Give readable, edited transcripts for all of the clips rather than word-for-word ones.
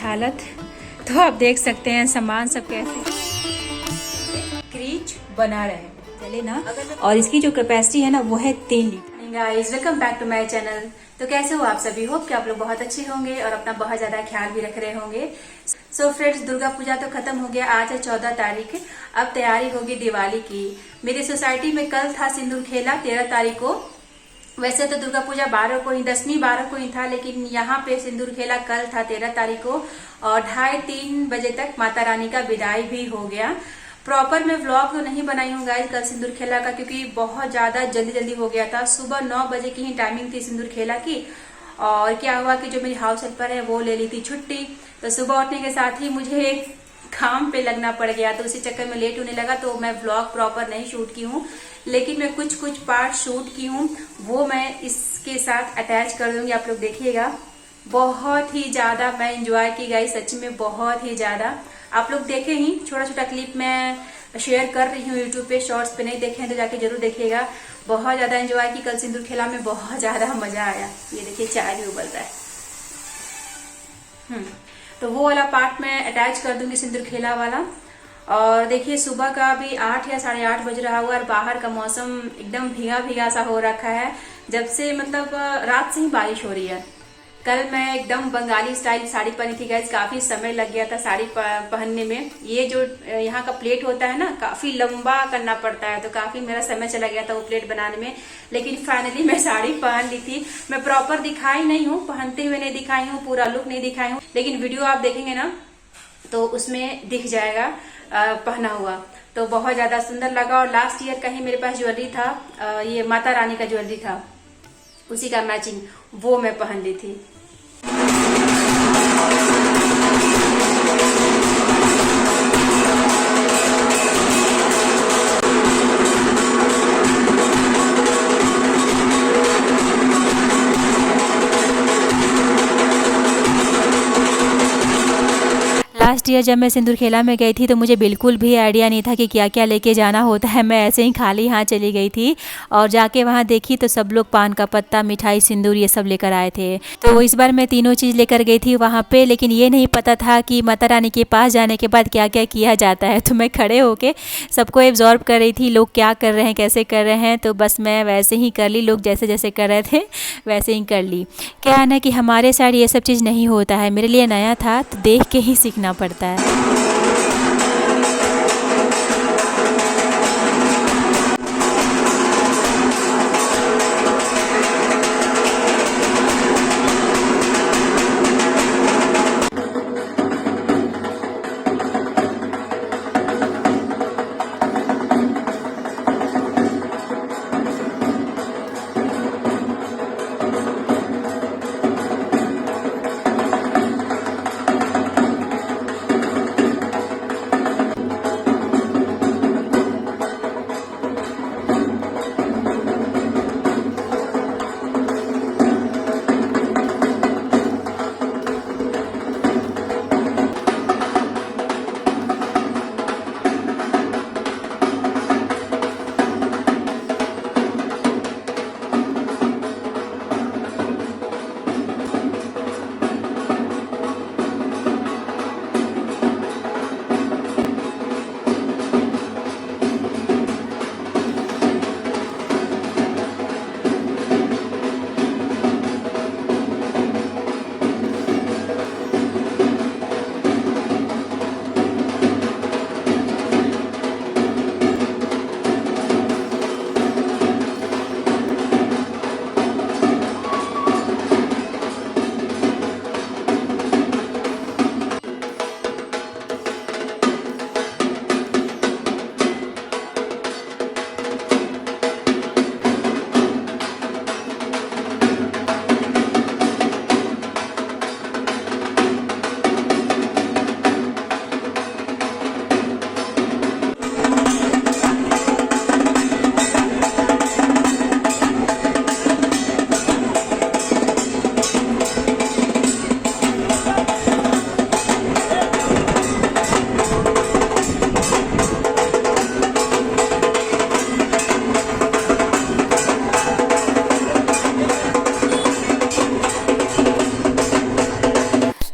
हालत तो आप देख सकते हैं। सामान सब कैसे क्रीच बना रहे हैं, चले ना। और इसकी जो कैपेसिटी है ना वो है 3 litre. Guys welcome back to my channel. तो कैसे हो आप सभी? होप कि आप लोग बहुत अच्छे होंगे और अपना बहुत ज्यादा ख्याल भी रख रहे होंगे। सो फ्रेंड्स, दुर्गा पूजा तो खत्म हो गया, आज है 14 तारीख। अब तैयारी होगी दिवाली की। मेरी सोसाइटी में कल था सिंदूर खेला 13 तारीख को। वैसे तो दुर्गा पूजा 12 को ही, 10वीं 12 को ही था, लेकिन यहाँ पे सिंदूर खेला कल था 13 तारीख को और 2:30-3 बजे तक माता रानी का विदाई भी हो गया। प्रॉपर मैं व्लॉग तो नहीं बनाई हूँ गाइस कल सिंदूर खेला का, क्योंकि बहुत ज्यादा जल्दी हो गया था। सुबह 9 बजे की ही टाइमिंग थी सिंदूर खेला की। और क्या हुआ कि जो मेरी हाउस हेल्पर है वो ले ली थी छुट्टी, तो सुबह उठने के साथ ही मुझे काम पे लगना पड़ गया, तो उसी चक्कर में लेट होने लगा। तो मैं व्लॉग प्रॉपर नहीं शूट की हूँ, लेकिन मैं कुछ पार्ट शूट की हूँ, वो मैं इसके साथ अटैच कर दूंगी, आप लोग देखिएगा। बहुत ही ज्यादा मैं एंजॉय की गाइस, सच में बहुत ही ज्यादा। आप लोग देखे ही, छोटा क्लिप मैं शेयर कर रही हूँ यूट्यूब पे, शॉर्ट्स पे नहीं देखे हैं तो जाके जरूर देखिएगा। बहुत ज्यादा एंजॉय की कल सिंदूर खेला में, बहुत ज्यादा मजा आया। ये देखिए चाय भी उबल रहा है। तो वो वाला पार्ट मैं अटैच कर दूंगी सिंदूर खेला वाला। और देखिए सुबह का भी 8 या 8:30 बज रहा हुआ और बाहर का मौसम एकदम भीगा सा हो रखा है, जब से मतलब रात से ही बारिश हो रही है। कल मैं एकदम बंगाली स्टाइल साड़ी पहनी थी गाइस, काफी समय लग गया था साड़ी पहनने में। ये जो यहाँ का प्लेट होता है ना, काफी लंबा करना पड़ता है, तो काफी मेरा समय चला गया था वो प्लेट बनाने में। लेकिन फाइनली मैं साड़ी पहन ली थी। मैं प्रॉपर दिखाई नहीं हूँ, पहनते हुए नहीं दिखाई हूँ, पूरा लुक नहीं दिखाई हूँ, लेकिन वीडियो आप देखेंगे ना तो उसमें दिख जाएगा पहना हुआ। तो बहुत ज्यादा सुंदर लगा। और लास्ट ईयर का ही मेरे पास ज्वेलरी था, ये माता रानी का ज्वेलरी था, उसी का मैचिंग वो मैं पहन ली थी। लास्ट ईयर जब मैं सिंदूर खेला में गई थी तो मुझे बिल्कुल भी आइडिया नहीं था कि क्या क्या लेके जाना होता है। मैं ऐसे ही खाली हाथ चली गई थी और जाके वहाँ देखी तो सब लोग पान का पत्ता, मिठाई, सिंदूर ये सब लेकर आए थे। तो इस बार मैं तीनों चीज़ लेकर गई थी वहाँ पे, लेकिन ये नहीं पता था कि माता रानी के पास जाने के बाद क्या क्या किया जाता है। तो मैं खड़े होके सबको एब्जॉर्ब कर रही थी, लोग क्या कर रहे हैं, कैसे कर रहे हैं। तो बस मैं वैसे ही कर ली, लोग जैसे जैसे कर रहे थे वैसे ही कर ली। क्या है ना कि हमारे साइड ये सब चीज़ नहीं होता है, मेरे लिए नया था तो देख के ही सीखना पड़ता है।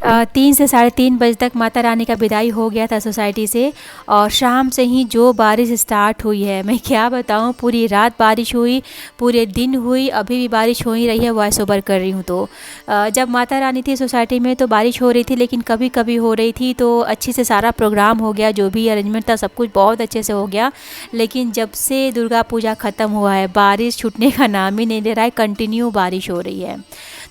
3 से 3:30 बजे तक माता रानी का विदाई हो गया था सोसाइटी से। और शाम से ही जो बारिश स्टार्ट हुई है, मैं क्या बताऊं, पूरी रात बारिश हुई, पूरे दिन हुई, अभी भी बारिश हो ही रही है। वॉइस ओवर कर रही हूँ तो जब माता रानी थी सोसाइटी में तो बारिश हो रही थी, लेकिन कभी कभी हो रही थी, तो अच्छे से सारा प्रोग्राम हो गया, जो भी अरेंजमेंट था सब कुछ बहुत अच्छे से हो गया। लेकिन जब से दुर्गा पूजा ख़त्म हुआ है, बारिश छूटने का नाम ही नहीं ले रहा है, कंटिन्यू बारिश हो रही है।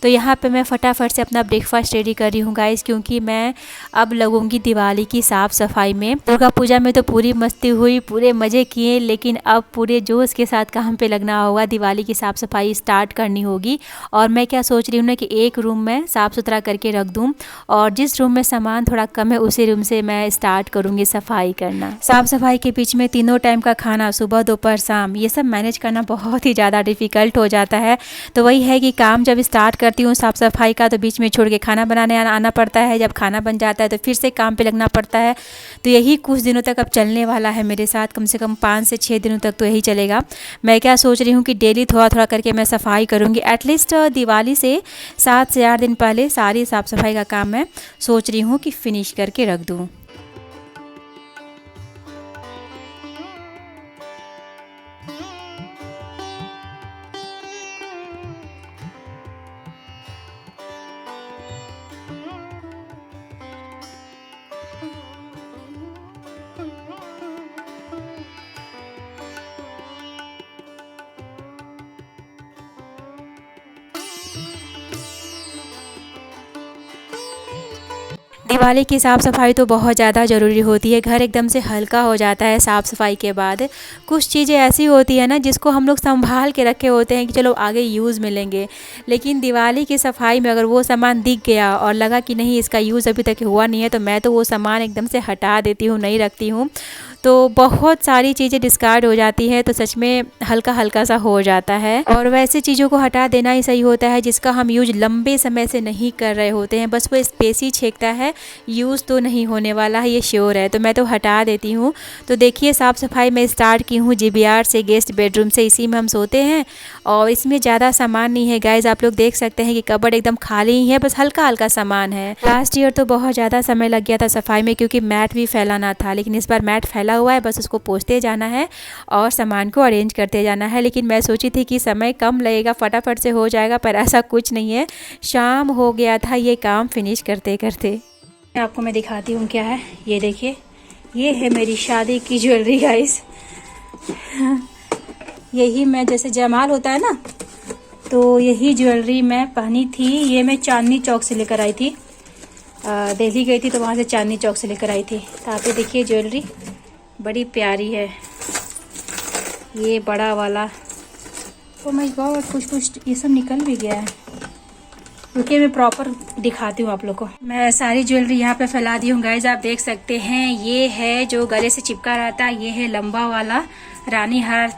तो यहाँ पे मैं फटाफट से अपना ब्रेकफास्ट रेडी कर रही हूँ गाइस, क्योंकि मैं अब लगूंगी दिवाली की साफ़ सफाई में। दुर्गा पूजा में तो पूरी मस्ती हुई, पूरे मज़े किए, लेकिन अब पूरे जोश के साथ काम पे लगना होगा, दिवाली की साफ़ सफाई स्टार्ट करनी होगी। और मैं क्या सोच रही हूँ ना कि एक रूम में साफ़ सुथरा करके रख दूँ, और जिस रूम में सामान थोड़ा कम है उसी रूम से मैं स्टार्ट करूँगी सफाई करना। साफ़ सफाई के बीच में तीनों टाइम का खाना, सुबह दोपहर शाम, ये सब मैनेज करना बहुत ही ज़्यादा डिफ़िकल्ट हो जाता है। तो वही है कि काम जब स्टार्ट करती हूँ साफ़ सफाई का, तो बीच में छोड़ के खाना बनाने आना पड़ता है। जब खाना बन जाता है तो फिर से काम पे लगना पड़ता है। तो यही कुछ दिनों तक अब चलने वाला है मेरे साथ, कम से कम 5 से 6 दिनों तक तो यही चलेगा। मैं क्या सोच रही हूँ कि डेली थोड़ा थोड़ा करके मैं सफाई करूँगी। एटलीस्ट दिवाली से 7 से 8 दिन पहले सारी साफ़ सफाई का काम मैं सोच रही हूँ कि फिनिश करके रख दूँ। दिवाली की साफ़ सफाई तो बहुत ज़्यादा ज़रूरी होती है। घर एकदम से हल्का हो जाता है साफ़ सफाई के बाद। कुछ चीज़ें ऐसी होती है ना जिसको हम लोग संभाल के रखे होते हैं कि चलो आगे यूज़ में लेंगे, लेकिन दिवाली की सफाई में अगर वो सामान दिख गया और लगा कि नहीं इसका यूज़ अभी तक हुआ नहीं है, तो मैं तो वो सामान एकदम से हटा देती हूँ, नहीं रखती हूँ। तो बहुत सारी चीज़ें डिस्कार्ड हो जाती है, तो सच में हल्का हल्का सा हो जाता है। और वैसे चीज़ों को हटा देना ही सही होता है जिसका हम यूज लंबे समय से नहीं कर रहे होते हैं, बस वो स्पेस ही छेकता है, यूज़ तो नहीं होने वाला है, ये श्योर है। तो मैं तो हटा देती हूँ। तो देखिए साफ़ सफाई मैं स्टार्ट की हूँ GBR से, गेस्ट बेडरूम से, इसी में हम सोते हैं और इसमें ज़्यादा सामान नहीं है गाइज। आप लोग देख सकते हैं कि कबर्ड एकदम खाली ही है, बस हल्का हल्का सामान है। लास्ट ईयर तो बहुत ज़्यादा समय लग गया था सफाई में, क्योंकि मैट भी फैलाना था, लेकिन इस बार मैट फैला हुआ है, बस उसको पोंछते जाना है और सामान को अरेंज करते जाना है। लेकिन मैं सोची थी कि समय कम लगेगा, फटाफट से हो जाएगा, पर ऐसा कुछ नहीं है। शाम हो गया था ये काम फिनिश करते करते। आपको मैं दिखाती हूँ क्या है, ये देखिए, ये है मेरी शादी की ज्वेलरी गाइस। यही मैं, जैसे जयमाल होता है ना, तो यही ज्वेलरी मैं पहनी थी। ये मैं चांदनी चौक से लेकर आई थी, दिल्ली गई थी तो वहाँ से चांदनी चौक से लेकर आई थी। तो आप ये देखिए ज्वेलरी बड़ी प्यारी है, ये बड़ा वाला। ओ माय गॉड, कुछ ये सब निकल भी गया है। रुकिए मैं प्रॉपर दिखाती हूँ आप लोग को। मैं सारी ज्वेलरी यहाँ पे फैला दी हूँ गाइज, आप देख सकते हैं। ये है जो गले से चिपका रहता है, ये है लंबा वाला रानी हार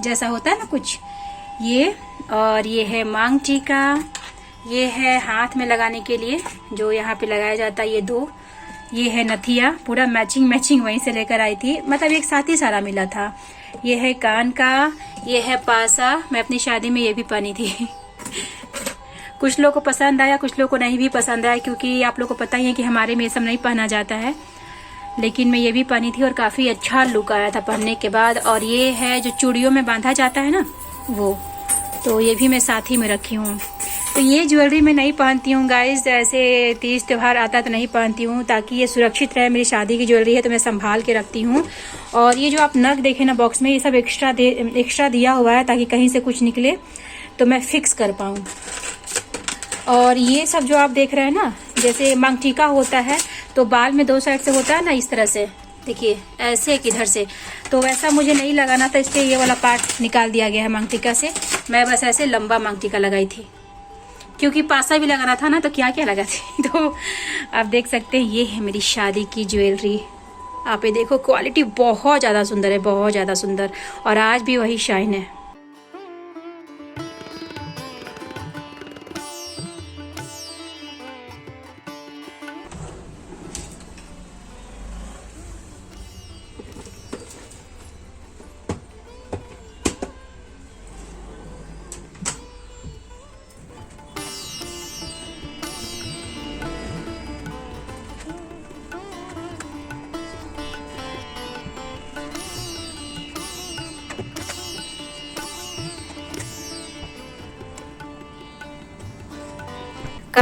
जैसा होता है ना कुछ, ये। और ये है मांग टीका, ये है हाथ में लगाने के लिए जो यहाँ पे लगाया जाता है, ये 2। ये है नथिया, पूरा मैचिंग वहीं से लेकर आई थी, मतलब एक साथ ही सारा मिला था। ये है कान का, ये है पासा, मैं अपनी शादी में ये भी पहनी थी। कुछ लोगों को पसंद आया, कुछ लोगों को नहीं भी पसंद आया, क्योंकि आप लोगों को पता ही है कि हमारे में ये सब नहीं पहना जाता है। लेकिन मैं ये भी पहनी थी और काफ़ी अच्छा लुक आया था पहनने के बाद। और ये है जो चूड़ियों में बांधा जाता है ना, वो, तो ये भी मैं साथ ही में रखी हूँ। तो ये ज्वेलरी मैं नहीं पहनती हूँ गाइज, ऐसे तीज त्यौहार आता है तो नहीं पहनती हूँ, ताकि ये सुरक्षित रहे। मेरी शादी की ज्वेलरी है तो मैं संभाल के रखती हूँ। और ये जो आप नग देखे ना बॉक्स में, ये सब एक्स्ट्रा दिया हुआ है, ताकि कहीं से कुछ निकले तो मैं फिक्स कर पाऊँ। और ये सब जो आप देख रहे हैं ना, जैसे मांग टीका होता है तो बाल में 2 साइड से होता है ना, इस तरह से, देखिए ऐसे किधर से, तो वैसा मुझे नहीं लगाना था, इसलिए ये वाला पार्ट निकाल दिया गया है मांग टीका से। मैं बस ऐसे लंबा मांग टीका लगाई थी, क्योंकि पासा भी लगाना था ना, तो क्या क्या लगा थी। तो आप देख सकते हैं ये है मेरी शादी की ज्वेलरी। आप ये देखो, क्वालिटी बहुत ज़्यादा सुंदर है, बहुत ज़्यादा सुंदर, और आज भी वही शाइन है।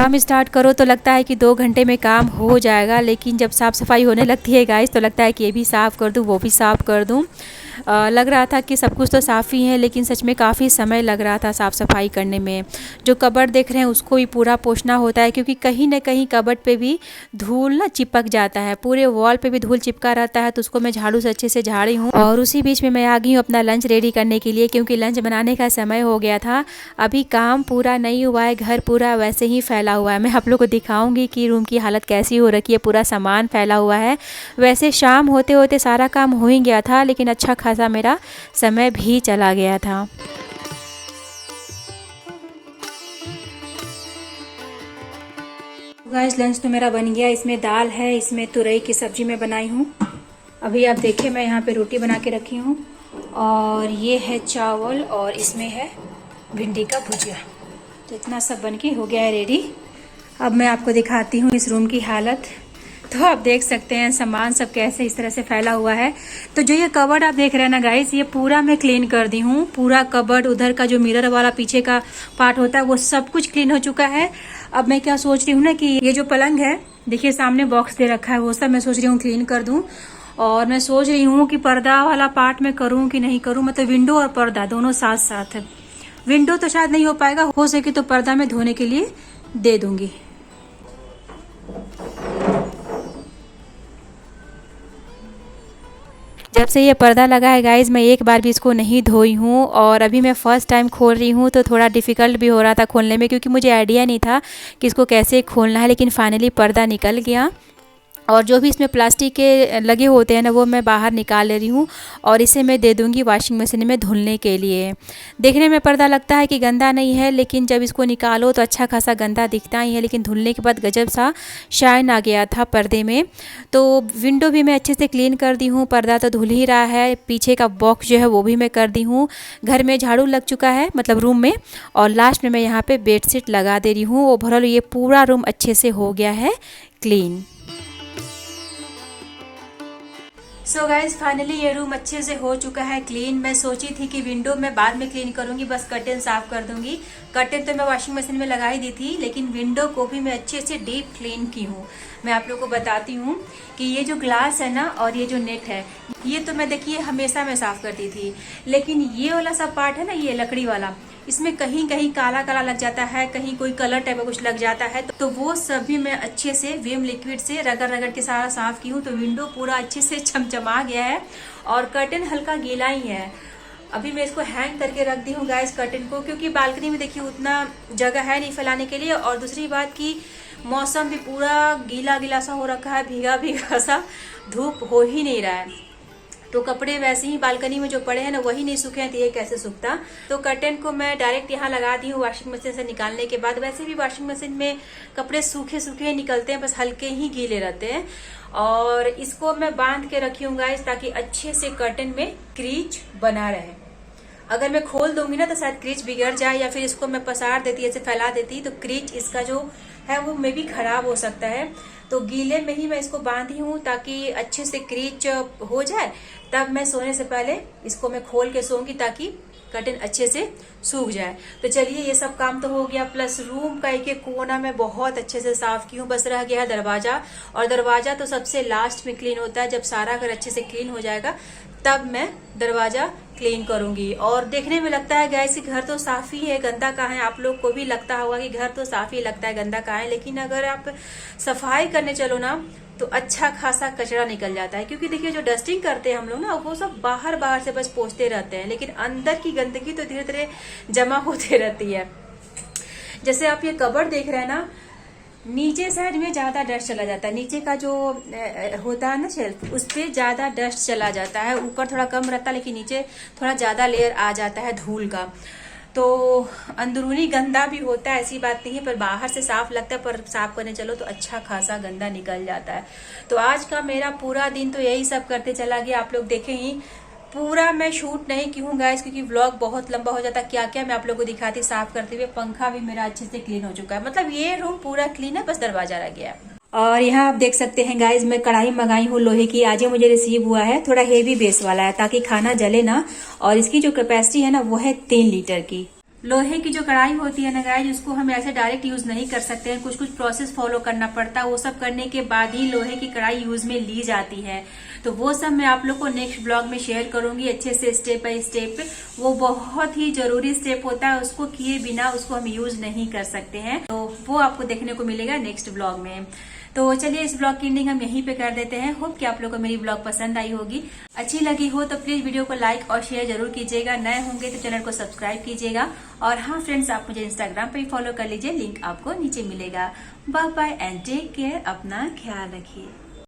काम स्टार्ट करो तो लगता है कि 2 घंटे में काम हो जाएगा, लेकिन जब साफ़ सफाई होने लगती है गाइस तो लगता है कि ये भी साफ़ कर दूँ वो भी साफ़ कर दूँ। लग रहा था कि सब कुछ तो साफ़ ही है, लेकिन सच में काफ़ी समय लग रहा था साफ़ सफाई करने में। जो कबर्ड देख रहे हैं उसको भी पूरा पोंछना होता है, क्योंकि कहीं ना कहीं कबर्ड पे भी धूल ना चिपक जाता है, पूरे वॉल पे भी धूल चिपका रहता है। तो उसको मैं झाड़ू से अच्छे से झाड़ी हूँ। और उसी बीच में मैं आ गई हूँ अपना लंच रेडी करने के लिए, क्योंकि लंच बनाने का समय हो गया था। अभी काम पूरा नहीं हुआ है, घर पूरा वैसे ही फैला हुआ है। मैं आप लोग को दिखाऊंगी कि रूम की हालत कैसी हो रखी है, पूरा सामान फैला हुआ है। वैसे शाम होते होते सारा काम हो ही गया था, लेकिन अच्छा खासा मेरा समय भी चला गया था। गाइस लंच तो मेरा बन गया। इसमें दाल है, इसमें तुरई की सब्जी मैं बनाई हूँ। अभी आप देखिए मैं यहाँ पे रोटी बना के रखी हूँ, और ये है चावल, और इसमें है भिंडी का भुजिया। तो इतना सब बन के हो गया है रेडी। अब मैं आपको दिखाती हूँ इस रूम की हालत। तो आप देख सकते हैं सामान सब कैसे इस तरह से फैला हुआ है। तो जो ये कबर्ड आप देख रहे हैं ना गाइस, ये पूरा मैं क्लीन कर दी हूँ। पूरा कबर्ड, उधर का जो मिरर वाला पीछे का पार्ट होता है वो सब कुछ क्लीन हो चुका है। अब मैं क्या सोच रही हूँ ना कि ये जो पलंग है, देखिए सामने बॉक्स दे रखा है, वो सब मैं सोच रही हूँ क्लीन कर दूँ। और मैं सोच रही हूँ कि पर्दा वाला पार्ट में करूँ कि नहीं करूँ, मतलब विंडो और पर्दा दोनों साथ साथ है। विंडो तो शायद नहीं हो पाएगा, हो सके तो पर्दा में धोने के लिए दे दूंगी। जब से ये पर्दा लगा है गाइज मैं एक बार भी इसको नहीं धोई हूँ, और अभी मैं फ़र्स्ट टाइम खोल रही हूँ तो थोड़ा डिफ़िकल्ट भी हो रहा था खोलने में, क्योंकि मुझे आइडिया नहीं था कि इसको कैसे खोलना है। लेकिन फाइनली पर्दा निकल गया, और जो भी इसमें प्लास्टिक के लगे होते हैं ना वो मैं बाहर निकाल ले रही हूँ, और इसे मैं दे दूँगी वॉशिंग मशीन में धुलने के लिए। देखने में पर्दा लगता है कि गंदा नहीं है, लेकिन जब इसको निकालो तो अच्छा खासा गंदा दिखता ही है, लेकिन धुलने के बाद गजब सा शाइन आ गया था पर्दे में। तो विंडो भी मैं अच्छे से क्लीन कर दी हूँ, पर्दा तो धुल ही रहा है, पीछे का बॉक्स जो है वो भी मैं कर दी हूँ। घर में झाड़ू लग चुका है, मतलब रूम में, और लास्ट में मैं यहाँ पर बेडशीट लगा दे रही हूँ। ओवरऑल ये पूरा रूम अच्छे से हो गया है क्लीन। सो गाइज फाइनली ये रूम अच्छे से हो चुका है क्लीन। मैं सोची थी कि विंडो मैं बाद में क्लीन करूंगी, बस कर्टेन साफ कर दूंगी। कर्टेन तो मैं वॉशिंग मशीन में लगा ही दी थी, लेकिन विंडो को भी मैं अच्छे से डीप क्लीन की हूँ। मैं आप लोगों को बताती हूँ कि ये जो ग्लास है ना और ये जो नेट है, ये तो मैं देखिए हमेशा मैं साफ करती थी, लेकिन ये वाला सब पार्ट है ना, ये लकड़ी वाला, इसमें कहीं कहीं काला काला लग जाता है, कहीं कोई कलर टाइप का कुछ लग जाता है। तो वो सभी मैं अच्छे से विम लिक्विड से रगड़ रगड़ के सारा साफ की हूँ। तो विंडो पूरा अच्छे से चमचमा गया है, और कर्टेन हल्का गीला ही है। अभी मैं इसको हैंग करके रख दी हूँ गाइस कर्टेन को, क्योंकि बालकनी में देखिए उतना जगह है नहीं फैलाने के लिए। और दूसरी बात की मौसम भी पूरा गीला गीला सा हो रखा है, भीगा भीगा सा, धूप हो ही नहीं रहा है। तो कपड़े वैसे ही बालकनी में जो पड़े हैं ना वही नहीं सूखे हैं, तो ये कैसे सूखता। तो कर्टेन को मैं डायरेक्ट यहाँ लगा दी हूँ वॉशिंग मशीन से निकालने के बाद। वैसे भी वॉशिंग मशीन में कपड़े सूखे सूखे निकलते हैं, बस हल्के ही गीले रहते हैं। और इसको मैं बांध के रखी हूँ गाइस, ताकि अच्छे से कर्टेन में क्रीच बना रहे। अगर मैं खोल दूंगी ना तो शायद क्रीच बिगड़ जाए, या फिर इसको मैं पसार देती ऐसे फैला देती तो क्रीच इसका जो है वो मे भी खराब हो सकता है। तो गीले में ही मैं इसको बांधी हूँ ताकि अच्छे से क्रीच हो जाए। तब मैं सोने से पहले इसको मैं खोल के सोऊंगी ताकि कर्टेन अच्छे से सूख जाए। तो चलिए ये सब काम तो हो गया, प्लस रूम का एक एक कोना में बहुत अच्छे से साफ की हूँ। बस रह गया है दरवाजा, और दरवाजा तो सबसे लास्ट में क्लीन होता है। जब सारा घर अच्छे से क्लीन हो जाएगा तब मैं दरवाजा क्लीन करूंगी। और देखने में लगता है गैस घर तो साफ ही है, गंदा कहाँ है। आप लोग को भी लगता होगा कि घर तो साफ ही लगता है, गंदा कहाँ है। लेकिन अगर आप सफाई करने चलो ना तो अच्छा खासा कचरा निकल जाता है। क्योंकि देखिए जो डस्टिंग करते हैं हम लोग ना, वो सब बाहर बाहर से बस पोंछते रहते हैं, लेकिन अंदर की गंदगी तो धीरे धीरे जमा होते रहती है। जैसे आप ये कबर्ड देख रहे हैं ना, नीचे साइड में ज्यादा डस्ट चला जाता है। नीचे का जो होता है ना शेल्फ, उस पे ज्यादा डस्ट चला जाता है। ऊपर थोड़ा कम रहता है, लेकिन नीचे थोड़ा ज्यादा लेयर आ जाता है धूल का। तो अंदरूनी गंदा भी होता है, ऐसी बात नहीं है, पर बाहर से साफ लगता है, पर साफ करने चलो तो अच्छा खासा गंदा निकल जाता है। तो आज का मेरा पूरा दिन तो यही सब करते चला गया। आप लोग देखें ही, पूरा मैं शूट नहीं की हूँ गाइस, क्योंकि व्लॉग बहुत लंबा हो जाता। क्या क्या मैं आप लोगों को दिखाती साफ करते हुए। पंखा भी मेरा अच्छे से क्लीन हो चुका है, मतलब ये रूम पूरा क्लीन है, बस दरवाजा रह गया है। और यहाँ आप देख सकते हैं गाइज, मैं कढ़ाई मंगाई हूँ लोहे की, आज ही मुझे रिसीव हुआ है। थोड़ा हेवी बेस वाला है ताकि खाना जले ना, और इसकी जो कैपेसिटी है ना वो है 3 लीटर की। लोहे की जो कढ़ाई होती है ना गाइज, उसको हम ऐसे डायरेक्ट यूज नहीं कर सकते हैं, कुछ कुछ प्रोसेस फॉलो करना पड़ता है। वो सब करने के बाद ही लोहे की कढ़ाई यूज में ली जाती है। तो वो सब मैं आप लोग को नेक्स्ट ब्लॉग में शेयर करूंगी अच्छे से, स्टेप बाय स्टेप। वो बहुत ही जरूरी स्टेप होता है, उसको किए बिना उसको हम यूज नहीं कर सकते हैं। तो वो आपको देखने को मिलेगा नेक्स्ट ब्लॉग में। तो चलिए इस ब्लॉग की एंडिंग हम यहीं पे कर देते हैं। होप कि आप लोगों को मेरी ब्लॉग पसंद आई होगी, अच्छी लगी हो तो प्लीज वीडियो को लाइक और शेयर जरूर कीजिएगा। नए होंगे तो चैनल को सब्सक्राइब कीजिएगा। और हाँ फ्रेंड्स, आप मुझे इंस्टाग्राम पे फॉलो कर लीजिए, लिंक आपको नीचे मिलेगा। Bye bye and take care, अपना ख्याल रखिए।